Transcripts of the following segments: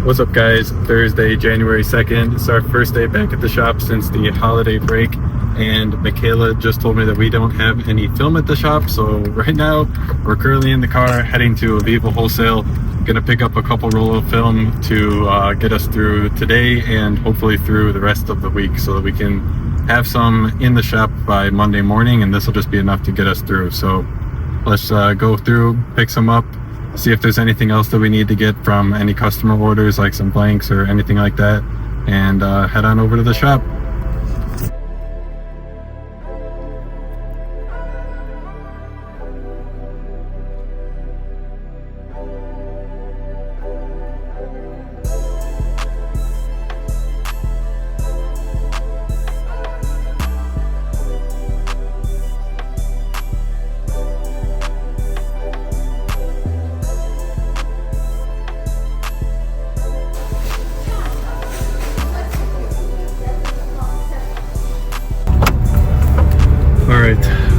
What's up guys? Thursday, January 2nd. It's our first day back at the shop since the holiday break, and Michaela just told me that we don't have any film at the shop, so right now we're currently in the car heading to Aviva Wholesale. Gonna pick up a couple roll of film to get us through today and hopefully through the rest of the week so that we can have some in the shop by Monday morning, and this will just be enough to get us through. So let's go through, pick some up, see if there's anything else that we need to get from any customer orders, like some blanks or anything like that, and head on over to the shop.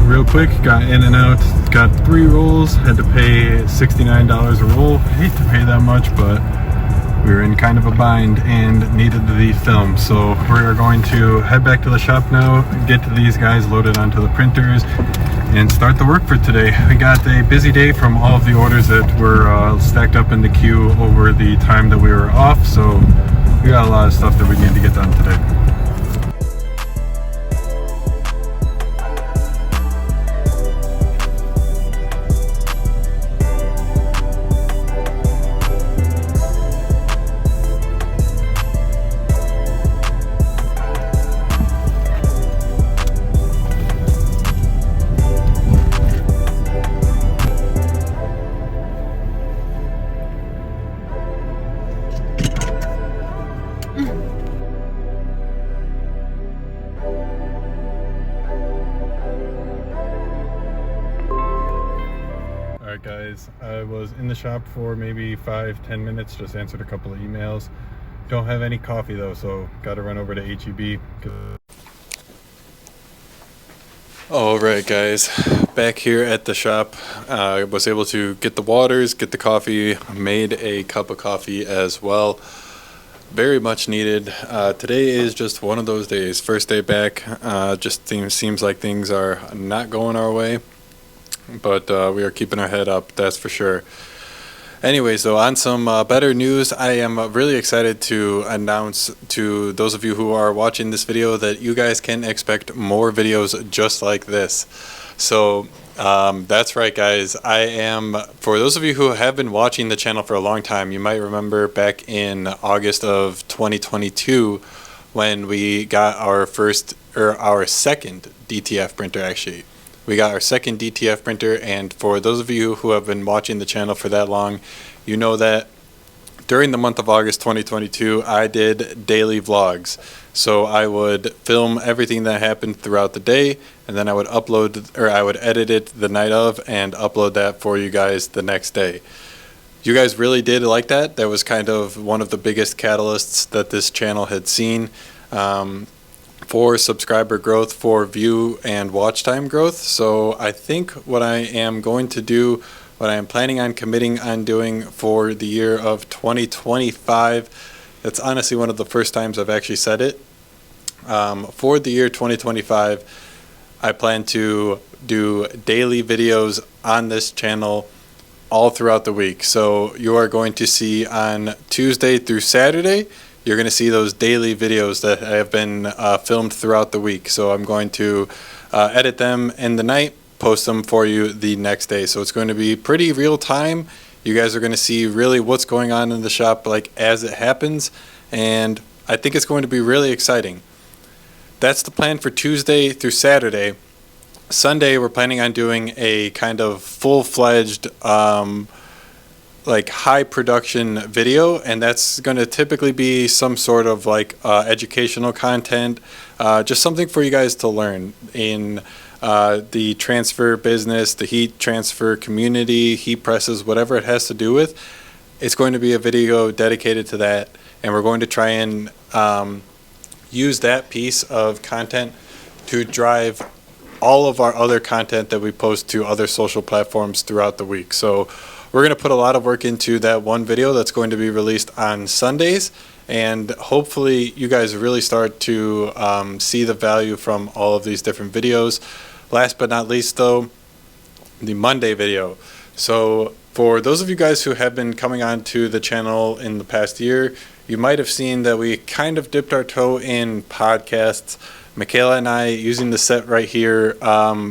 Real quick, got in and out, got 3 rolls, had to pay $69 a roll. Hate to pay that much, but we were in kind of a bind and needed the film. So we're going to head back to the shop now, get these guys loaded onto the printers, and start the work for today. We got a busy day from all of the orders that were stacked up in the queue over the time that we were off, so we got a lot of stuff that we need to get done today. Alright guys, I was in the shop for maybe 5-10 minutes, just answered a couple of emails. Don't have any coffee though, so gotta run over to HEB. Alright guys, back here at the shop. I was able to get the waters, get the coffee, made a cup of coffee as well. Very much needed. Today is just one of those days. First day back, just seems like things are not going our way. But we are keeping our head up, that's for sure. Anyways, though, on some better news, I am really excited to announce to those of you who are watching this video that you guys can expect more videos just like this. So that's right guys, for those of you who have been watching the channel for a long time, you might remember back in August of 2022 when we got our second DTF printer actually. We got our second DTF printer, and for those of you who have been watching the channel for that long, you know that during the month of August 2022, I did daily vlogs. So I would film everything that happened throughout the day, and then I would I would edit it the night of and upload that for you guys the next day. You guys really did like that. That was kind of one of the biggest catalysts that this channel had seen. For subscriber growth, for view and watch time growth. So I think what I am planning on committing on doing for the year of 2025, that's honestly one of the first times I've actually said it. For the year 2025, I plan to do daily videos on this channel all throughout the week. So you are going to see on Tuesday through Saturday, you're going to see those daily videos that have been filmed throughout the week. So I'm going to edit them in the night, post them for you the next day. So it's going to be pretty real time. You guys are going to see really what's going on in the shop like as it happens. And I think it's going to be really exciting. That's the plan for Tuesday through Saturday. Sunday, we're planning on doing a kind of full-fledged like high production video, and that's going to typically be some sort of like educational content, just something for you guys to learn in the transfer business, the heat transfer community, heat presses, whatever it has to do with. It's going to be a video dedicated to that, and we're going to try and use that piece of content to drive all of our other content that we post to other social platforms throughout the week. So we're going to put a lot of work into that one video that's going to be released on Sundays, and hopefully you guys really start to see the value from all of these different videos. Last but not least though, the Monday video. So for those of you guys who have been coming on to the channel in the past year, you might have seen that we kind of dipped our toe in podcasts. Michaela and I, using the set right here,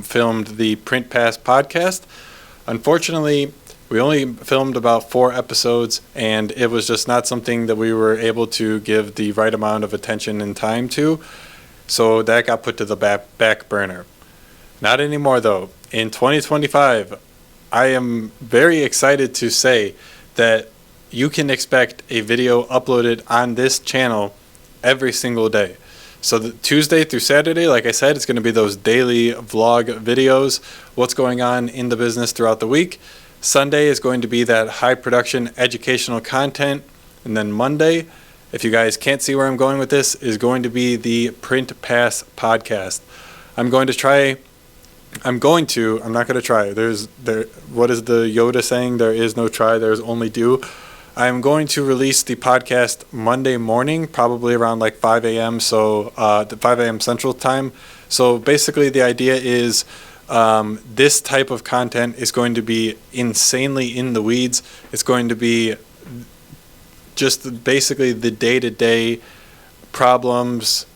filmed the Print Pass podcast. Unfortunately, we only filmed about 4 episodes, and it was just not something that we were able to give the right amount of attention and time to. So that got put to the back burner. Not anymore though. In 2025, I am very excited to say that you can expect a video uploaded on this channel every single day. So the Tuesday through Saturday, like I said, it's going to be those daily vlog videos, what's going on in the business throughout the week. Sunday is going to be that high production educational content. And then Monday, if you guys can't see where I'm going with this, is going to be the Print Pass podcast. I'm not going to try. What is the Yoda saying? There is no try, there is only do. I'm going to release the podcast Monday morning, probably around like 5 a.m. So 5 a.m. Central Time. So basically the idea is this type of content is going to be insanely in the weeds. It's going to be just basically the day-to-day problems,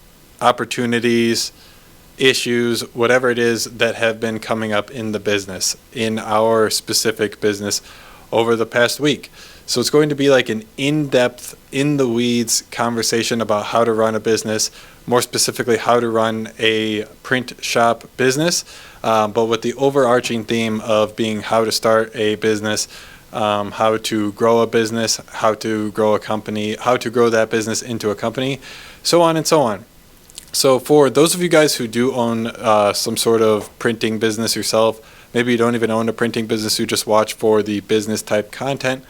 opportunities, issues, whatever it is that have been coming up in the business, in our specific business over the past week. So it's going to be like an in-depth, in-the-weeds conversation about how to run a business, more specifically how to run a print shop business, but with the overarching theme of being how to start a business, how to grow a business, how to grow a company, how to grow that business into a company, so on and so on. So for those of you guys who do own some sort of printing business yourself, maybe you don't even own a printing business, you just watch for the business type content,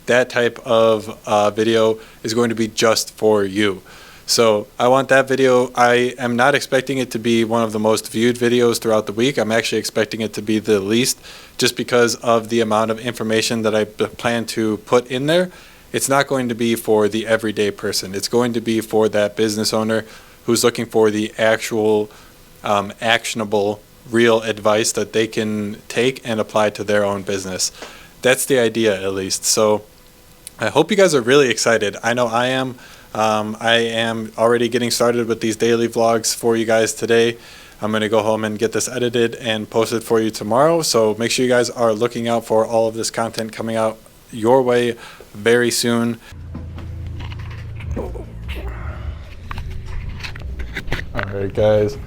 that type of video is going to be just for you. So I want that video. I am not expecting it to be one of the most viewed videos throughout the week. I'm actually expecting it to be the least, just because of the amount of information that I plan to put in there. It's not going to be for the everyday person. It's going to be for that business owner who's looking for the actual actionable, real advice that they can take and apply to their own business. That's the idea, at least. So I hope you guys are really excited. I know I am. I am already getting started with these daily vlogs for you guys today. I'm going to go home and get this edited and posted for you tomorrow. So make sure you guys are looking out for all of this content coming out your way very soon. Alright guys,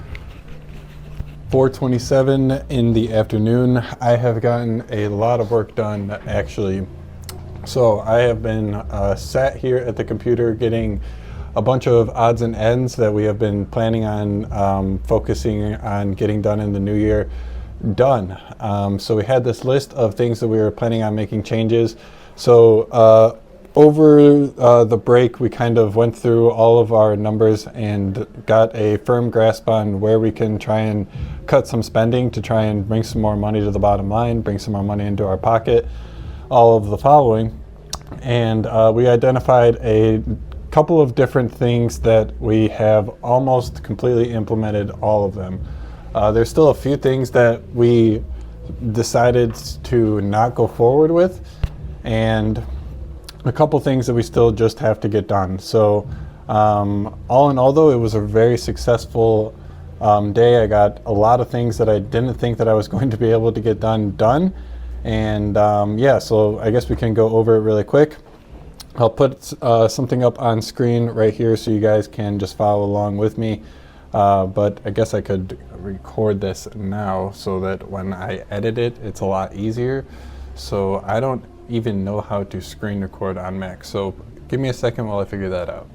4:27 in the afternoon. I have gotten a lot of work done actually. So I have been sat here at the computer getting a bunch of odds and ends that we have been planning on focusing on getting done in the new year done. So we had this list of things that we were planning on making changes. So over the break, we kind of went through all of our numbers and got a firm grasp on where we can try and cut some spending to try and bring some more money to the bottom line, bring some more money into our pocket, all of the following. And we identified a couple of different things that we have almost completely implemented all of them. There's still a few things that we decided to not go forward with, and a couple things that we still just have to get done. So all in all though, it was a very successful day. I got a lot of things that I didn't think that I was going to be able to get done. And yeah, so I guess we can go over it really quick. I'll put something up on screen right here so you guys can just follow along with me. But I guess I could record this now so that when I edit it, it's a lot easier. So I don't even know how to screen record on Mac. So give me a second while I figure that out.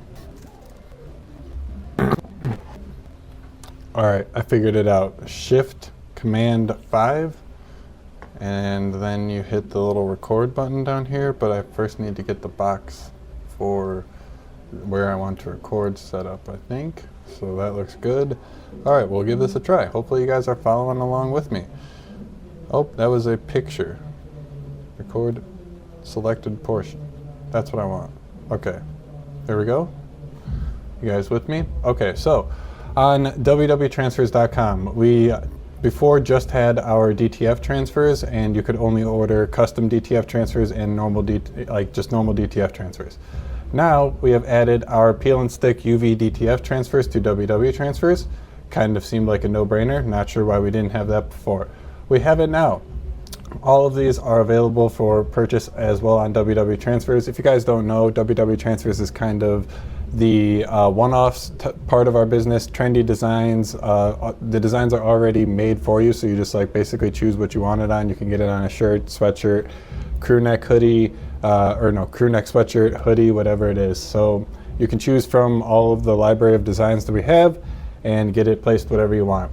All right, I figured it out. Shift Command 5, and then you hit the little record button down here, but I first need to get the box for where I want to record set up, I think. So that looks good. All right, we'll give this a try. Hopefully you guys are following along with me. Oh, that was a picture. Record selected portion. That's what I want. Okay, there we go. You guys with me? Okay, so on www.transfers.com, we before just had our DTF transfers, and you could only order custom DTF transfers and normal normal DTF transfers. Now we have added our peel and stick UV DTF transfers to WW transfers. Kind of seemed like a no-brainer. Not sure why we didn't have that before. We have it now. All of these are available for purchase as well on WW Transfers. If you guys don't know, WW Transfers is kind of the one-offs part of our business. Trendy designs. The designs are already made for you, so you just like basically choose what you want it on. You can get it on a shirt, sweatshirt, crew neck hoodie, crew neck sweatshirt, hoodie, whatever it is. So you can choose from all of the library of designs that we have and get it placed whatever you want.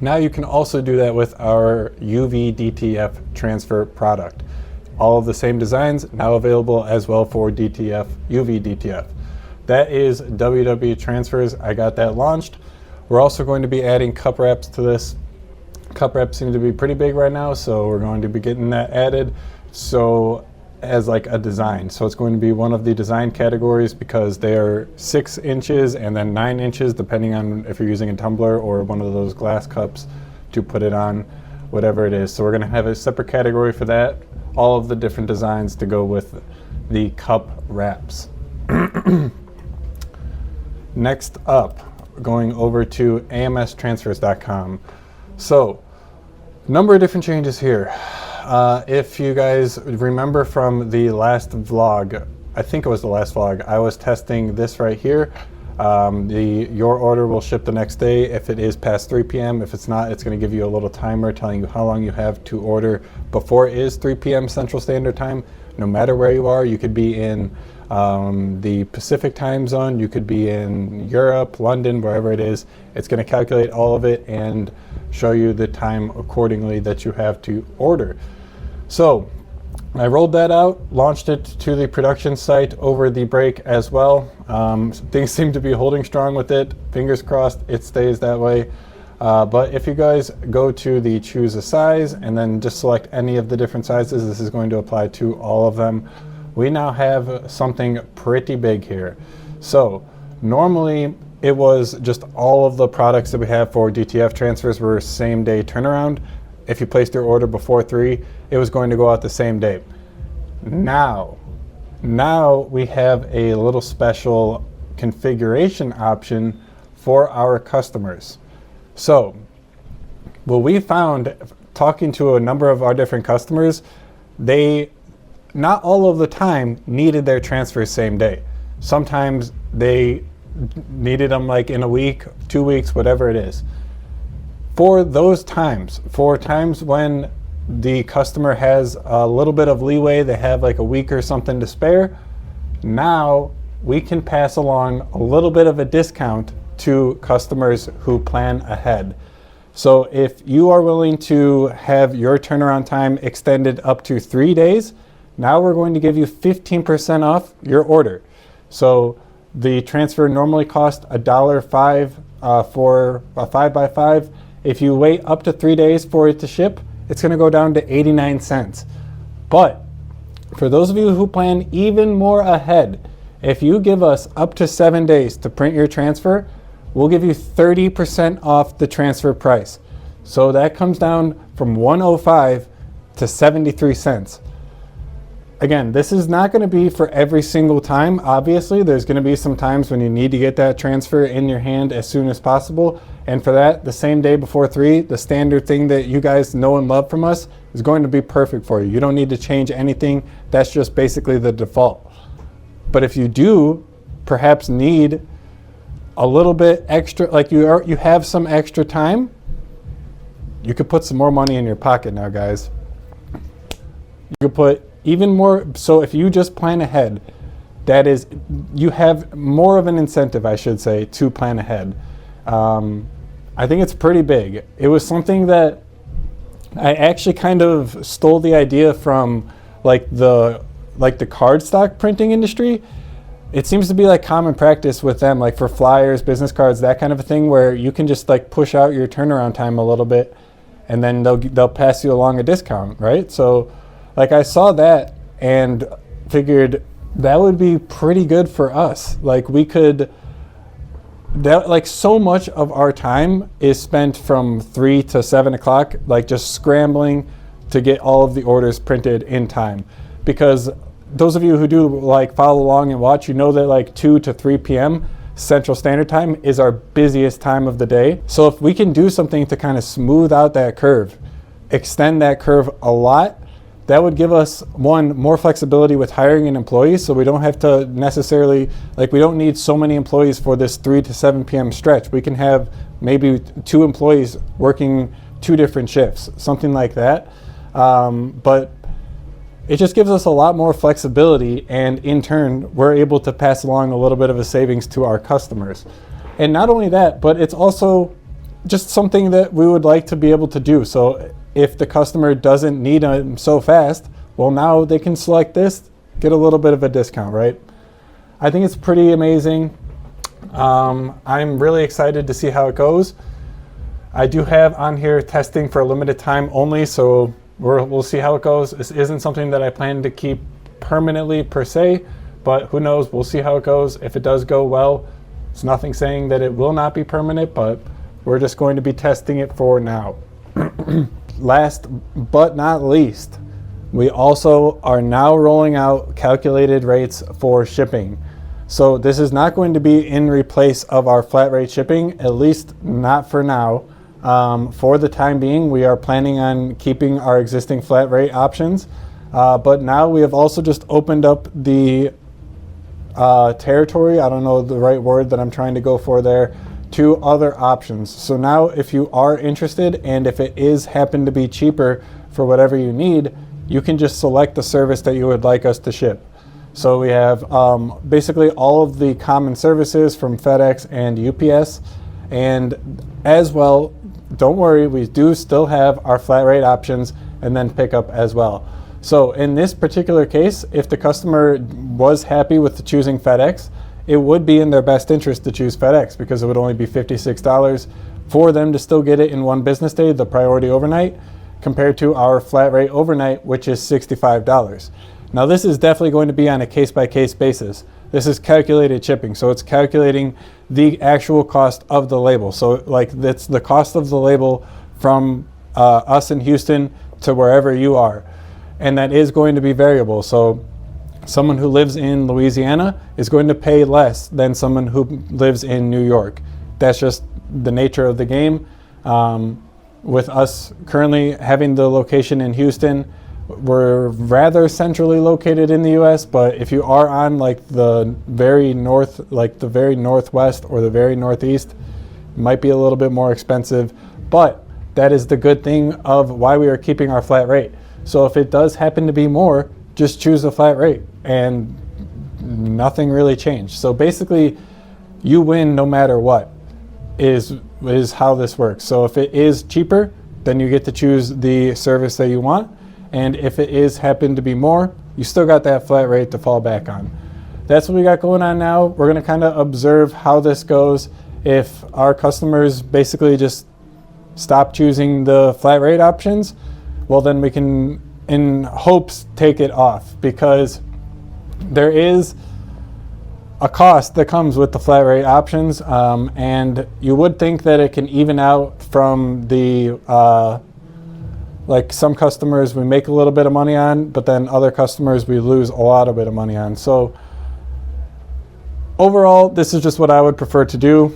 Now you can also do that with our UV DTF transfer product. All of the same designs now available as well for DTF, UV DTF. That is WW Transfers. I got that launched. We're also going to be adding cup wraps to this. Cup wraps seem to be pretty big right now, so we're going to be getting that added. So as like a design. So it's going to be one of the design categories because they are 6 inches and then 9 inches depending on if you're using a tumbler or one of those glass cups to put it on, whatever it is. So we're going to have a separate category for that, all of the different designs to go with the cup wraps. Next up, going over to amstransfers.com. So number of different changes here. If you guys remember from the last vlog, I think it was the last vlog, I was testing this right here. Your order will ship the next day if it is past 3 p.m. If it's not, it's going to give you a little timer telling you how long you have to order before it is 3 p.m. Central Standard Time. No matter where you are, you could be in the Pacific time zone, you could be in Europe, London, wherever it is. It's going to calculate all of it and show you the time accordingly that you have to order. So I rolled that out, launched it to the production site over the break as well. Things seem to be holding strong with it. Fingers crossed it stays that way. But if you guys go to the choose a size and then just select any of the different sizes, this is going to apply to all of them. We now have something pretty big here. So normally it was just all of the products that we have for DTF transfers were same day turnaround. If you placed your order before 3, it was going to go out the same day. Now we have a little special configuration option for our customers. So what we found talking to a number of our different customers, they not all of the time needed their transfers same day. Sometimes they needed them like in a week, 2 weeks, whatever it is. For those times, for times when the customer has a little bit of leeway, they have like a week or something to spare, now we can pass along a little bit of a discount to customers who plan ahead. So if you are willing to have your turnaround time extended up to 3 days, now we're going to give you 15% off your order. So the transfer normally costs $1.05 for a 5x5. If you wait up to 3 days for it to ship, it's going to go down to 89 cents. But for those of you who plan even more ahead, if you give us up to 7 days to print your transfer, we'll give you 30% off the transfer price. So that comes down from $1.05 to 73 cents. Again, this is not going to be for every single time. Obviously, there's going to be some times when you need to get that transfer in your hand as soon as possible. And for that, the same day before 3, the standard thing that you guys know and love from us is going to be perfect for you. You don't need to change anything. That's just basically the default. But if you do perhaps need a little bit extra, like you have some extra time, you could put some more money in your pocket now, guys. You could put even more. So if you just plan ahead, that is, you have more of an incentive, I should say, to plan ahead. I think it's pretty big. It was something that I actually kind of stole the idea from like the cardstock printing industry. It seems to be like common practice with them, like for flyers, business cards, that kind of a thing, where you can just like push out your turnaround time a little bit and then they'll pass you along a discount, right? So like I saw that and figured that would be pretty good for us. Like we could, that like so much of our time is spent from 3 to 7 o'clock, like just scrambling to get all of the orders printed in time. Because those of you who do like follow along and watch, you know that like 2 to 3 p.m. Central Standard Time is our busiest time of the day. So if we can do something to kind of smooth out that curve, extend that curve a lot, that would give us, one, more flexibility with hiring an employee, so we don't have to necessarily, like we don't need so many employees for this 3 to 7 p.m. stretch. We can have maybe 2 employees working 2 different shifts, something like that. But it just gives us a lot more flexibility, and in turn, we're able to pass along a little bit of a savings to our customers. And not only that, but it's also just something that we would like to be able to do. So if the customer doesn't need them so fast, well, now they can select this, get a little bit of a discount, right? I think it's pretty amazing. I'm really excited to see how it goes. I do have on here testing for a limited time only, so we'll see how it goes. This isn't something that I plan to keep permanently per se, but who knows, we'll see how it goes. If it does go well, it's nothing saying that it will not be permanent, but we're just going to be testing it for now. Last but not least, we also are now rolling out calculated rates for shipping. So this is not going to be in replace of our flat rate shipping, at least not for now. For the time being, we are planning on keeping our existing flat rate options, but now we have also just opened up the territory, I don't know the right word that I'm trying to go for there, to other options. So now if you are interested, and if it is happen to be cheaper for whatever you need, you can just select the service that you would like us to ship. So we have basically all of the common services from FedEx and UPS, and as well, don't worry, we do still have our flat rate options and then pickup as well. So in this particular case, if the customer was happy with choosing FedEx, it would be in their best interest to choose FedEx, because it would only be $56 for them to still get it in one business day, the priority overnight, compared to our flat rate overnight, which is $65. Now this is definitely going to be on a case-by-case basis. This is calculated shipping, so it's calculating the actual cost of the label. So like that's the cost of the label from us in Houston to wherever you are. And that is going to be variable. So someone who lives in Louisiana is going to pay less than someone who lives in New York. That's just the nature of the game. With us currently having the location in Houston, we're rather centrally located in the US, but if you are on like the very north, like the very northwest or the very northeast, it might be a little bit more expensive, but that is the good thing of why we are keeping our flat rate. So if it does happen to be more, just choose the flat rate and nothing really changed. So basically you win no matter what is how this works. So if it is cheaper, then you get to choose the service that you want. And if it is happen to be more, you still got that flat rate to fall back on. That's what we got going on now. We're gonna kind of observe how this goes. If our customers basically just stop choosing the flat rate options, well then we can, in hopes, take it off, because there is a cost that comes with the flat rate options, and you would think that it can even out from the like some customers we make a little bit of money on, but then other customers we lose a lot of bit of money on. So overall, this is just what I would prefer to do.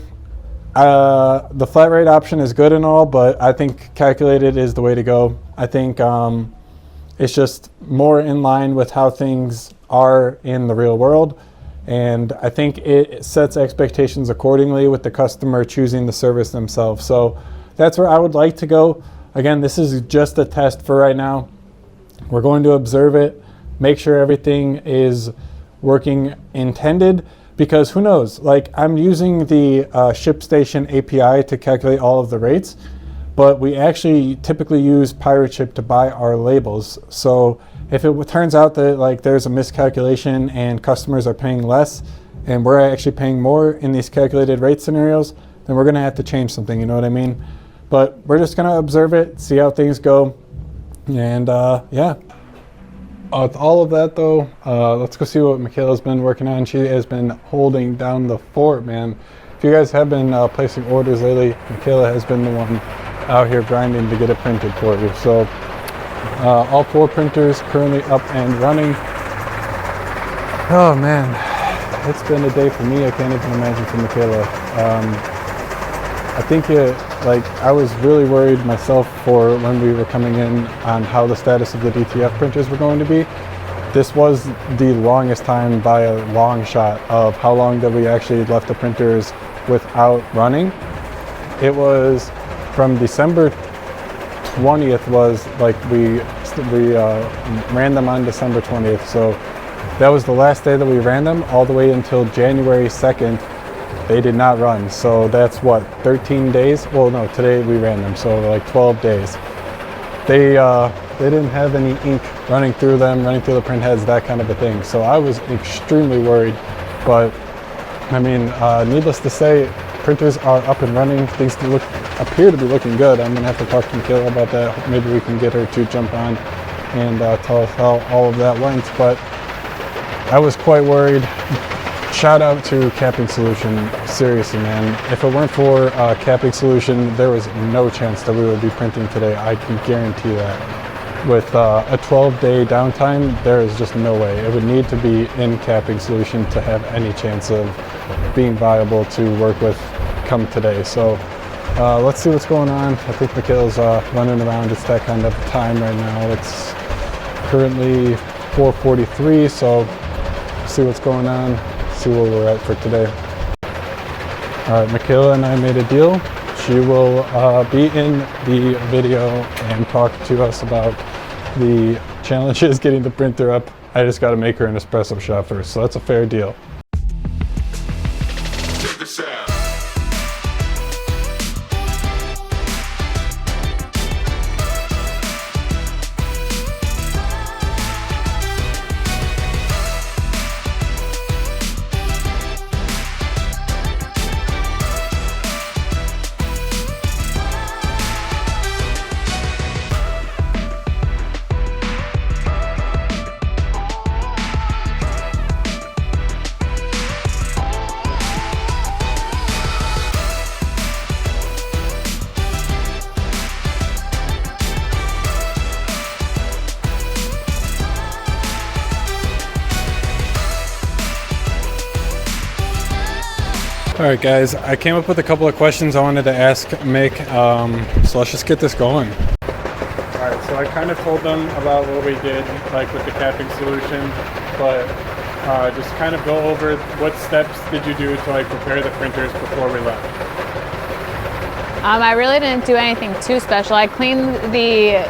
The flat rate option is good and all, but I think calculated is the way to go. I think it's just more in line with how things are in the real world. And I think it sets expectations accordingly with the customer choosing the service themselves. So that's where I would like to go. Again, this is just a test for right now. We're going to observe it, make sure everything is working intended, because who knows, like I'm using the ShipStation API to calculate all of the rates, but we actually typically use Pirate Ship to buy our labels. So if it turns out that like there's a miscalculation and customers are paying less and we're actually paying more in these calculated rate scenarios, then we're gonna have to change something, you know what I mean? But we're just gonna observe it, see how things go, and yeah. With all of that though, let's go see what Michaela's been working on. She has been holding down the fort, man. If you guys have been placing orders lately, Michaela has been the one out here grinding to get it printed for you. So all 4 printers currently up and running. Oh man, it's been a day for me. I can't even imagine for Michaela. I think I was really worried myself for when we were coming in on how the status of the DTF printers were going to be. This was the longest time by a long shot of how long that we actually left the printers without running. It was from December 20th was like we ran them on December 20th. So that was the last day that we ran them, all the way until January 2nd. They did not run. So that's what, 13 days? Well, no, today we ran them, so like 12 days. They didn't have any ink running through them, running through the print heads, that kind of a thing. So I was extremely worried, but I mean, needless to say, printers are up and running. Things appear to be looking good. I'm gonna have to talk to Michaela about that. Maybe we can get her to jump on and tell us how all of that went, but I was quite worried. Shout out to Capping Solution, seriously man. If it weren't for Capping Solution, there was no chance that we would be printing today. I can guarantee that. With a 12-day downtime, there is just no way. It would need to be in Capping Solution to have any chance of being viable to work with come today. So let's see what's going on. I think Michaela's running around. It's that kind of time right now. It's currently 4:43, so see what's going on. See where we're at for today. All right, Michaela and I made a deal. She will be in the video and talk to us about the challenges getting the printer up. I just got to make her an espresso shot first, so that's a fair deal. All right, guys, I came up with a couple of questions I wanted to ask Mick, so let's just get this going. All right, so I kind of told them about what we did, like with the capping solution, but just kind of go over what steps did you do to like prepare the printers before we left? I really didn't do anything too special. I cleaned the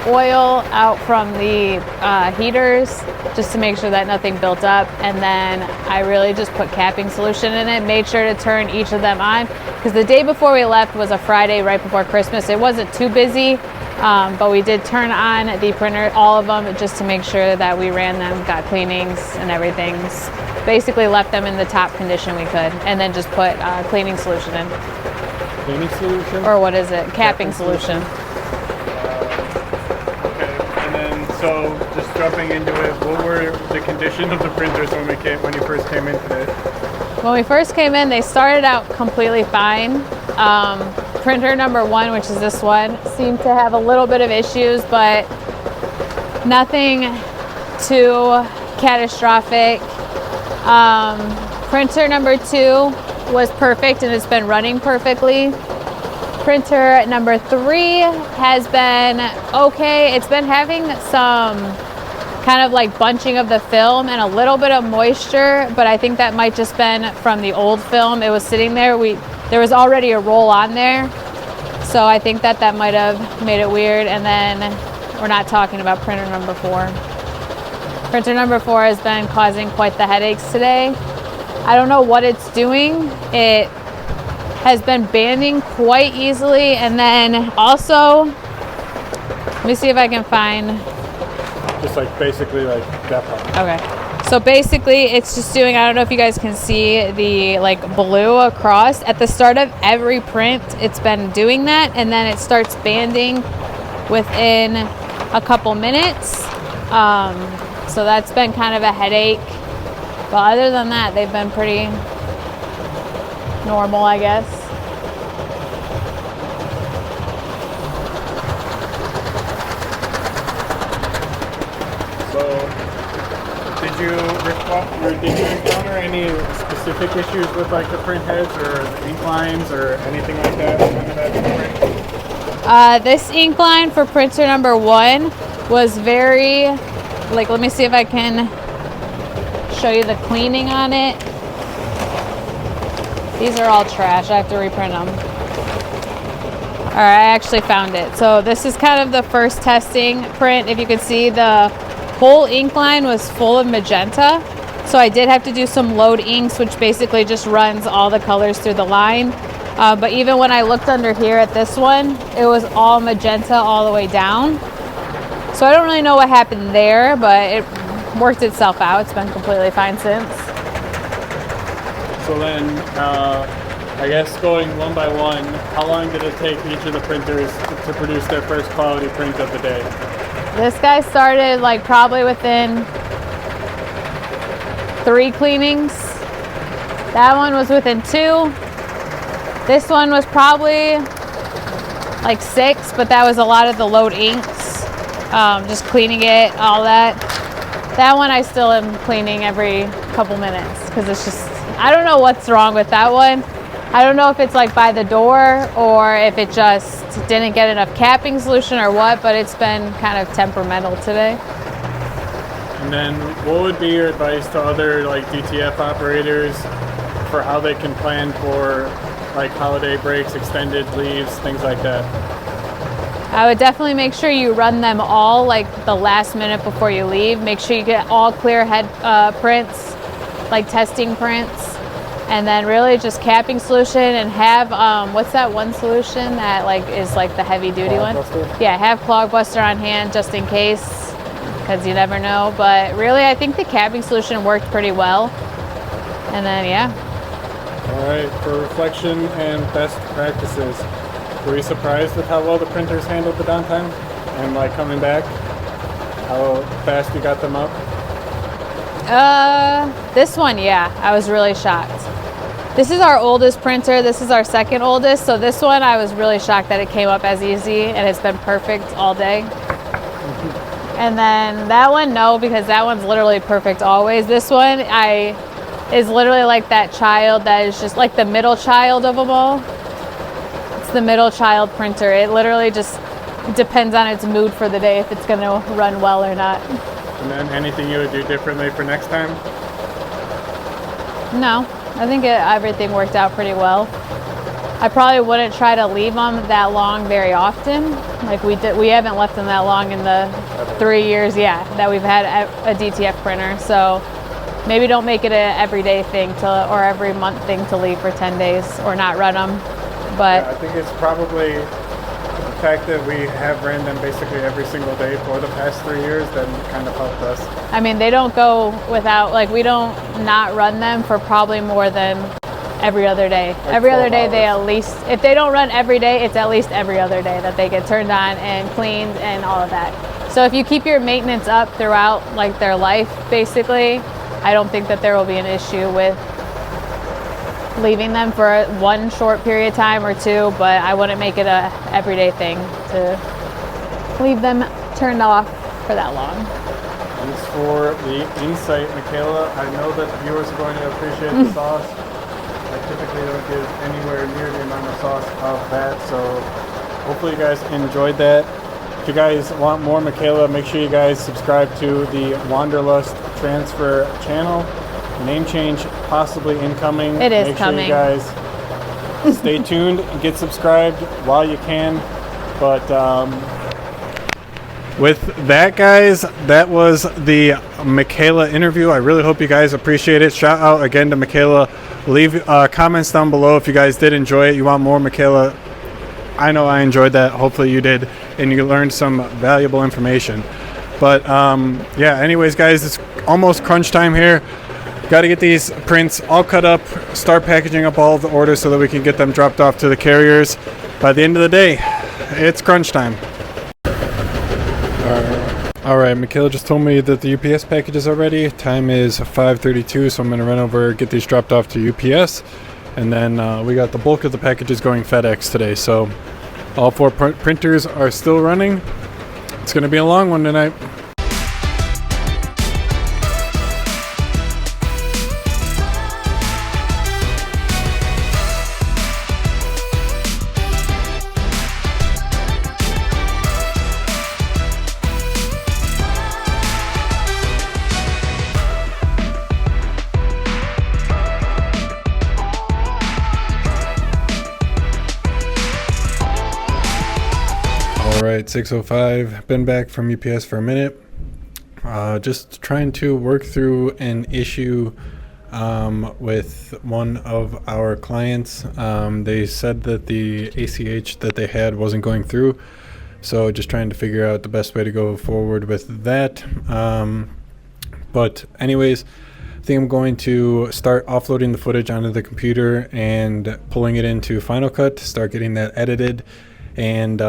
oil out from the heaters just to make sure that nothing built up, and then I really just put capping solution in it, made sure to turn each of them on, because the day before we left was a Friday right before Christmas. It wasn't too busy, but we did turn on the printer, all of them, just to make sure that we ran them, got cleanings and everything. Basically left them in the top condition we could, and then just put cleaning solution in. Cleaning solution? Or what is it? Capping solution. So just jumping into it, what were the condition of the printers when you first came in today? When we first came in, they started out completely fine. Printer number 1, which is this one, seemed to have a little bit of issues, but nothing too catastrophic. Printer number 2 was perfect and it's been running perfectly. Printer number 3 has been okay. It's been having some kind of like bunching of the film and a little bit of moisture, but I think that might just been from the old film. It was sitting there. There was already a roll on there, so I think that might have made it weird. And then we're not talking about printer number 4. Printer number 4 has been causing quite the headaches today. I don't know what it's doing. It has been banding quite easily, and then also, let me see if I can find. Just like basically like that part. Okay, so basically it's just doing, I don't know if you guys can see the like blue across. At the start of every print, it's been doing that, and then it starts banding within a couple minutes. So that's been kind of a headache. But other than that, they've been pretty normal, I guess. So, did you encounter any specific issues with like the print heads or the ink lines or anything like that? This ink line for printer number 1 was very, like, let me see if I can show you the cleaning on it. These are all trash. I have to reprint them. All right, I actually found it. So this is kind of the first testing print. If you can see, the whole ink line was full of magenta. So I did have to do some load inks, which basically just runs all the colors through the line. But even when I looked under here at this one, it was all magenta all the way down. So I don't really know what happened there, but it worked itself out. It's been completely fine since. So then, I guess going one by one, how long did it take each of the printers to produce their first quality print of the day? This guy started like probably within 3 cleanings. That one was within 2. This one was probably like 6, but that was a lot of the load inks, just cleaning it, all that. That one I still am cleaning every couple minutes because it's just, I don't know what's wrong with that one. I don't know if it's like by the door or if it just didn't get enough capping solution or what, but it's been kind of temperamental today. And then what would be your advice to other like DTF operators for how they can plan for like holiday breaks, extended leaves, things like that? I would definitely make sure you run them all like the last minute before you leave. Make sure you get all clear head prints, like testing prints, and then really just capping solution and have, what's that one solution that like is like the heavy duty one? Yeah, have Clog Buster on hand just in case, because you never know. But really, I think the capping solution worked pretty well. And then, yeah. All right, for reflection and best practices, were you surprised with how well the printers handled the downtime and like coming back? How fast you got them up? This one, yeah, I was really shocked. This is our oldest printer. This is our second oldest. So this one, I was really shocked that it came up as easy, and it's been perfect all day. And then that one, no, because that one's literally perfect always. This one, is literally like that child that is just like the middle child of them all. It's the middle child printer. It literally just depends on its mood for the day if it's going to run well or not. And then anything you would do differently for next time? No, I think everything worked out pretty well. I probably wouldn't try to leave them that long very often. Like we haven't left them that long in the 3 years, that we've had a DTF printer. So maybe don't make it an everyday thing or every month thing to leave for 10 days or not run them. But yeah, I think it's probably the fact that we have ran them basically every single day for the past 3 years that kind of helped us. I mean, they don't go without, like we don't not run them for probably more than every other day. Like every other day, they at least, if they don't run every day, it's at least every other day that they get turned on and cleaned and all of that. So if you keep your maintenance up throughout like their life, basically, I don't think that there will be an issue with leaving them for one short period of time or 2, but I wouldn't make it a everyday thing to leave them turned off for that long. Thanks for the insight, Michaela. I know that viewers are going to appreciate the sauce. I typically don't give anywhere near the amount of sauce of that, so hopefully you guys enjoyed that. If you guys want more Michaela, make sure you guys subscribe to the Wanderlust Transfer channel. Name change possibly incoming. It is make coming. Sure you guys stay tuned and get subscribed while you can. But with that, guys, that was the Michaela interview. I really hope you guys appreciate it. Shout out again to Michaela. Leave comments down below if you guys did enjoy it. You want more Michaela. I know I enjoyed that. Hopefully you did, and you learned some valuable information. But yeah, anyways, guys, it's almost crunch time here. Got to get these prints all cut up, start packaging up all of the orders so that we can get them dropped off to the carriers. By the end of the day, it's crunch time. All right, Michaela just told me that the UPS packages are ready. Time is 5:32, so I'm gonna run over, get these dropped off to UPS, and then we got the bulk of the packages going FedEx today. So all 4 printers are still running. It's gonna be a long one tonight. Alright, 6:05, been back from UPS for a minute. Just trying to work through an issue with one of our clients. They said that the ACH that they had wasn't going through, so just trying to figure out the best way to go forward with that. But anyways, I think I'm going to start offloading the footage onto the computer and pulling it into Final Cut to start getting that edited, and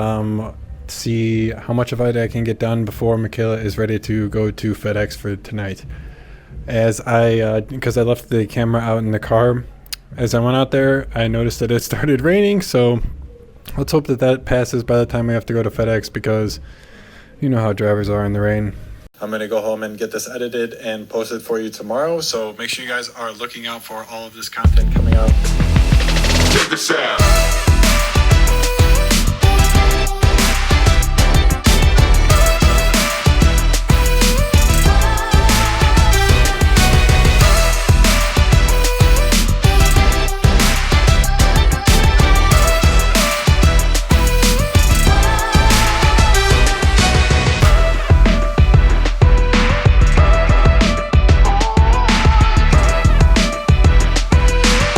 see how much of it I can get done before Michaela is ready to go to FedEx for tonight. As because I left the camera out in the car, as I went out there, I noticed that it started raining, so let's hope that that passes by the time we have to go to FedEx, because you know how drivers are in the rain. I'm going to go home and get this edited and posted for you tomorrow, so make sure you guys are looking out for all of this content coming out. Check this out.